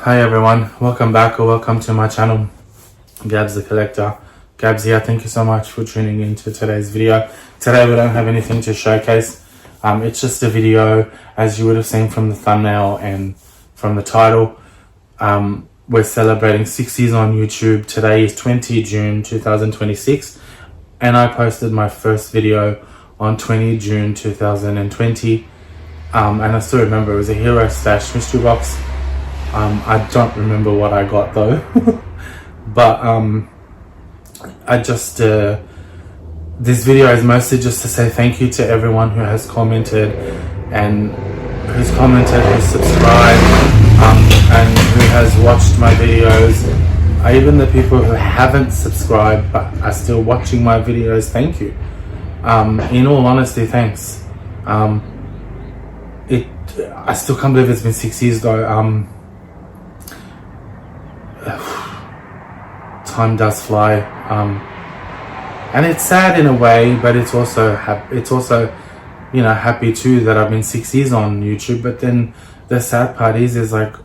Hi everyone, welcome back or welcome to my channel, Gabs the Collector. Gabs here, thank you so much for tuning into today's video. Today we don't have anything to showcase. It's just a video, as you would have seen from the thumbnail and from the title. We're celebrating 6 years on YouTube. Today is 20 June 2026 and I posted my first video on 20 June 2020. And I still remember it was a Hero Stash mystery box. I don't remember what I got though, but I just this video is mostly just to say thank you to everyone who has commented and who's subscribed, and who has watched my videos. Even the people who haven't subscribed but are still watching my videos, thank you. In all honesty, thanks. I still can't believe it's been 6 years though. Time does fly, and it's sad in a way, but it's also you know, happy too that I've been 6 years on YouTube. But then the sad part is like, oh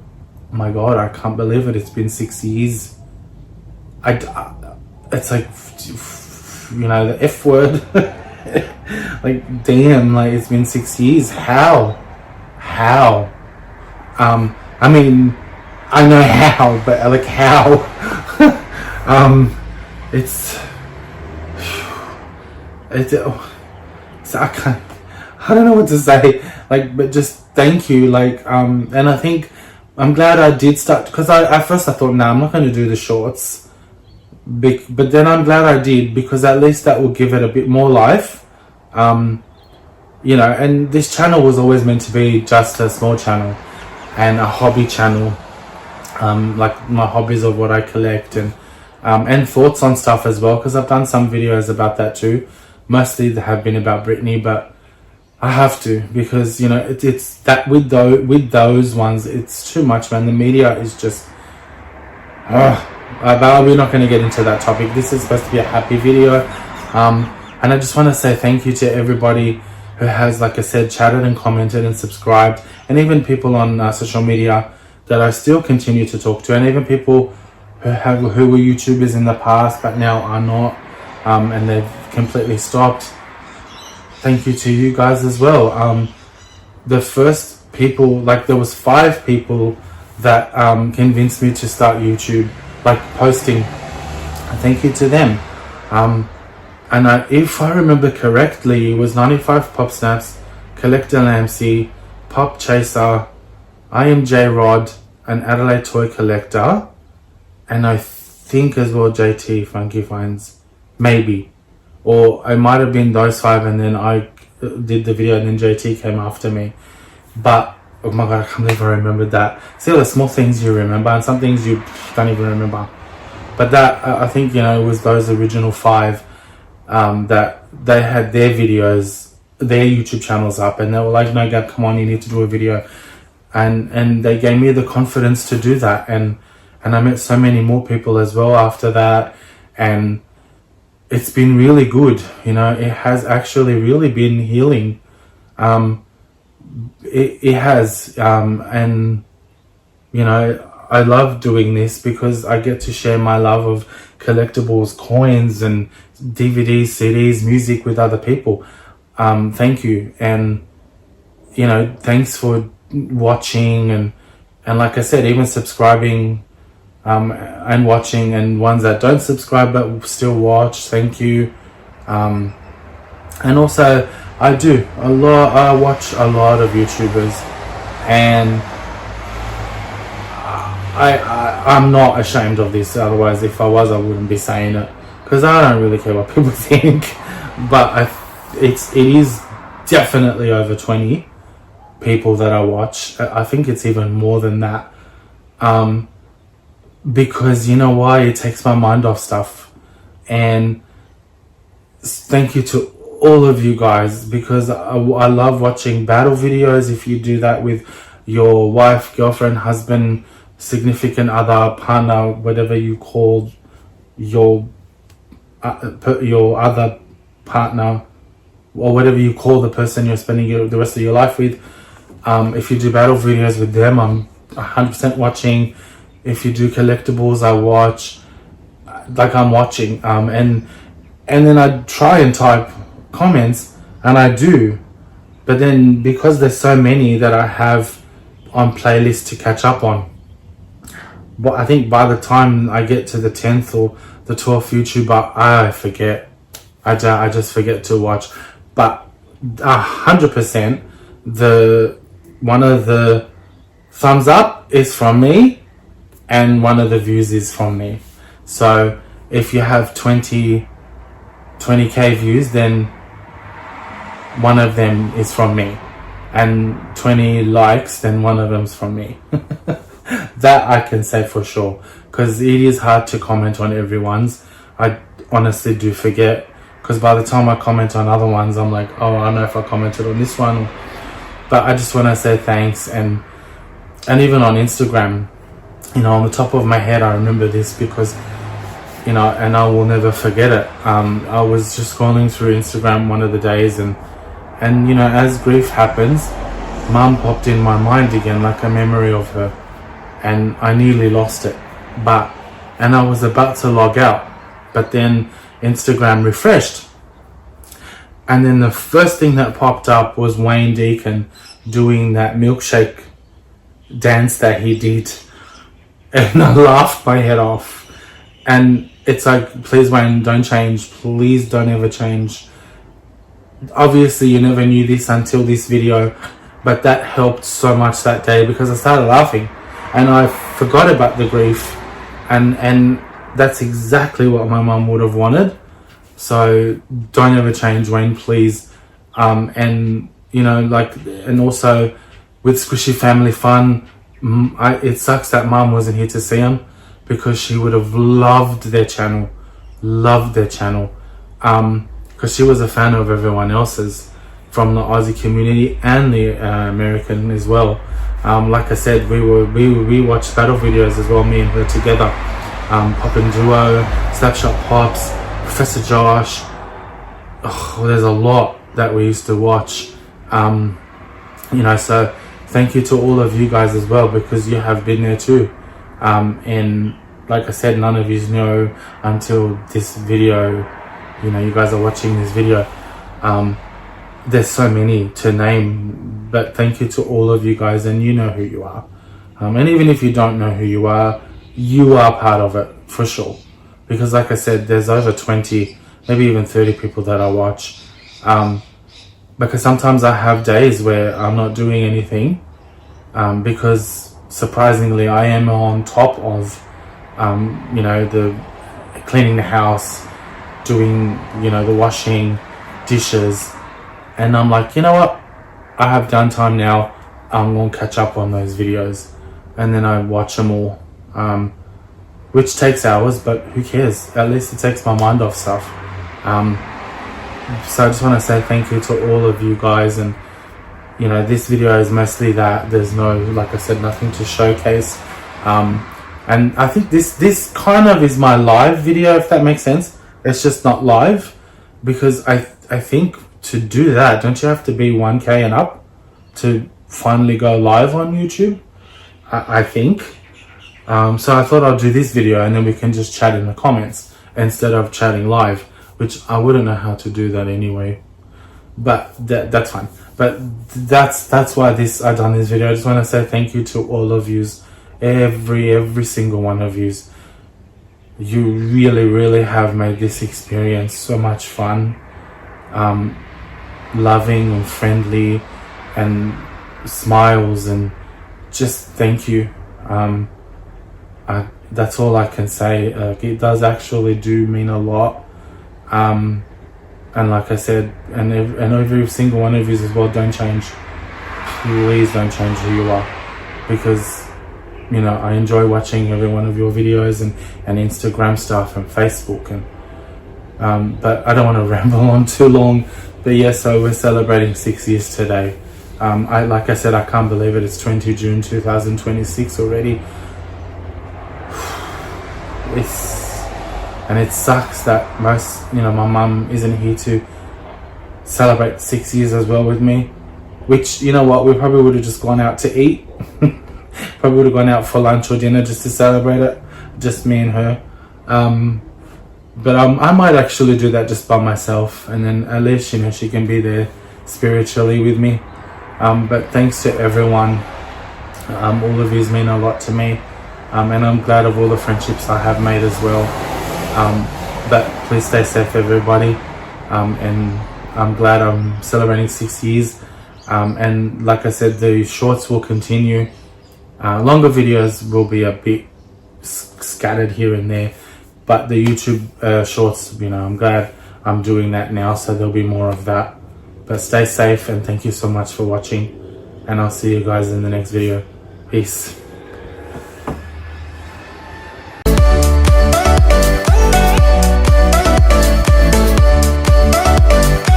my god, I can't believe it, it's been 6 years. It's like, you know, the F word. Like, damn, like it's been 6 years. How I mean, I know how, but like how? I don't know what to say, like, but just thank you, like, and I think I'm glad I did start, because at first I thought, nah, I'm not going to do the shorts, but then I'm glad I did, because at least that will give it a bit more life, you know. And this channel was always meant to be just a small channel and a hobby channel, like my hobbies of what I collect, and thoughts on stuff as well, because I've done some videos about that too. Mostly they have been about Britney, but I have to, because, you know, it's that with those ones, it's too much, man. The media is just but we're not going to get into that topic. This is supposed to be a happy video, and I just want to say thank you to everybody who has, like I said, chatted and commented and subscribed, and even people on social media that I still continue to talk to, and even people who were YouTubers in the past but now are not, and they've completely stopped. Thank you to you guys as well. The first people, like, there was 5 people that convinced me to start YouTube, like posting. Thank you to them. And if I remember correctly, it was 95 Pop Snaps, Collector Lamsey, Pop Chaser, I am J Rod, and Adelaide Toy Collector, and I think as well JT Funky Finds, maybe, or it might have been those 5 and then I did the video and then JT came after me. But oh my god, I can't believe I remembered that. See, all the small things you remember, and some things you don't even remember. But that, I think, you know, it was those original 5 that they had their videos, their YouTube channels up, and they were like, no, Gab, come on, you need to do a video. And they gave me the confidence to do that, and I met so many more people as well after that, and it's been really good, you know. It has actually really been healing. It has, and you know, I love doing this because I get to share my love of collectibles, coins and DVDs, CDs, music with other people. Thank you, and you know, thanks for watching, and like I said, even subscribing, and watching, and ones that don't subscribe but still watch, thank you. And also I watch a lot of YouTubers, and I'm not ashamed of this, otherwise if I was I wouldn't be saying it, because I don't really care what people think. But it is definitely over 20 people that I watch. I think it's even more than that, because you know why? It takes my mind off stuff. And thank you to all of you guys, because I love watching battle videos. If you do that with your wife, girlfriend, husband, significant other, partner, whatever you call your other partner, or whatever you call the person you're spending the rest of your life with, if you do battle videos with them, 100% watching. If you do collectibles, I watch. Like I'm watching. And then I try and type comments, and I do. But then because there's so many that I have on playlists to catch up on, but I think by the time I get to the 10th or the 12th YouTuber, I forget. I just forget to watch. But 100%, one of the thumbs up is from me, and one of the views is from me. So if you have 20k views, then one of them is from me, and 20 likes, then one of them's from me. That I can say for sure, because it is hard to comment on everyone's. I honestly do forget, because by the time I comment on other ones, I'm like, oh, I don't know if I commented on this one. But I just want to say thanks. And even on Instagram, on the top of my head, I remember this because, and I will never forget it. I was just scrolling through Instagram one of the days, and as grief happens, Mum popped in my mind again, like a memory of her. And I nearly lost it, and I was about to log out, but then Instagram refreshed, and then the first thing that popped up was Wayne Deacon doing that milkshake dance that he did, and I laughed my head off. And it's like, please Wayne, don't change, please don't ever change. Obviously you never knew this until this video, but that helped so much that day, because I started laughing. And I forgot about the grief, and that's exactly what my mum would have wanted. So don't ever change, Wayne, please. And also with Squishy Family Fun, it sucks that Mum wasn't here to see them, because she would have loved their channel, because she was a fan of everyone else's, from the Aussie community and the American as well. Like I said, we watched battle videos as well, me and her together. Pop and Duo, Slapshot Pops, Professor Josh. Oh, there's a lot that we used to watch. So thank you to all of you guys as well, because you have been there too. And like I said, none of you know until this video. You guys are watching this video. There's so many to name, but thank you to all of you guys, and you know who you are. And even if you don't know who you are part of it for sure, because like I said, there's over 20, maybe even 30 people that I watch, because sometimes I have days where I'm not doing anything, because surprisingly I am on top of the cleaning the house, doing the washing, dishes. And I'm like, you know what? I have downtime now. I'm going to catch up on those videos. And then I watch them all. Which takes hours, but who cares? At least it takes my mind off stuff. So I just want to say thank you to all of you guys. And, this video is mostly that. There's no, like I said, nothing to showcase. And I think this kind of is my live video, if that makes sense. It's just not live. Because I think to do that, don't you have to be 1K and up to finally go live on YouTube? I think. So I thought I'll do this video, and then we can just chat in the comments instead of chatting live, which I wouldn't know how to do that anyway. But that's fine. But that's why I done this video. I just want to say thank you to all of yous, every single one of yous. You really, really have made this experience so much fun. Loving and friendly, and smiles, and just thank you. That's all I can say. It does actually do mean a lot. And like I said, and every single one of you as well, don't change. Please don't change who you are, because I enjoy watching every one of your videos and Instagram stuff and Facebook, and but I don't want to ramble on too long. But yeah, so we're celebrating 6 years today. Like I said, I can't believe it. It's 20 June 2026 already. And it sucks that my mum isn't here to celebrate 6 years as well with me. Which, we probably would have just gone out to eat. Probably would have gone out for lunch or dinner just to celebrate it, just me and her. But I might actually do that just by myself, and then at least, you know, she can be there spiritually with me. But thanks to everyone. All of yous mean a lot to me, and I'm glad of all the friendships I have made as well. But please stay safe, everybody, and I'm glad I'm celebrating 6 years. And like I said, the shorts will continue. Longer videos will be a bit scattered here and there, but the YouTube shorts, you know, I'm glad I'm doing that now, so there'll be more of that. But stay safe, and thank you so much for watching, and I'll see you guys in the next video. Peace.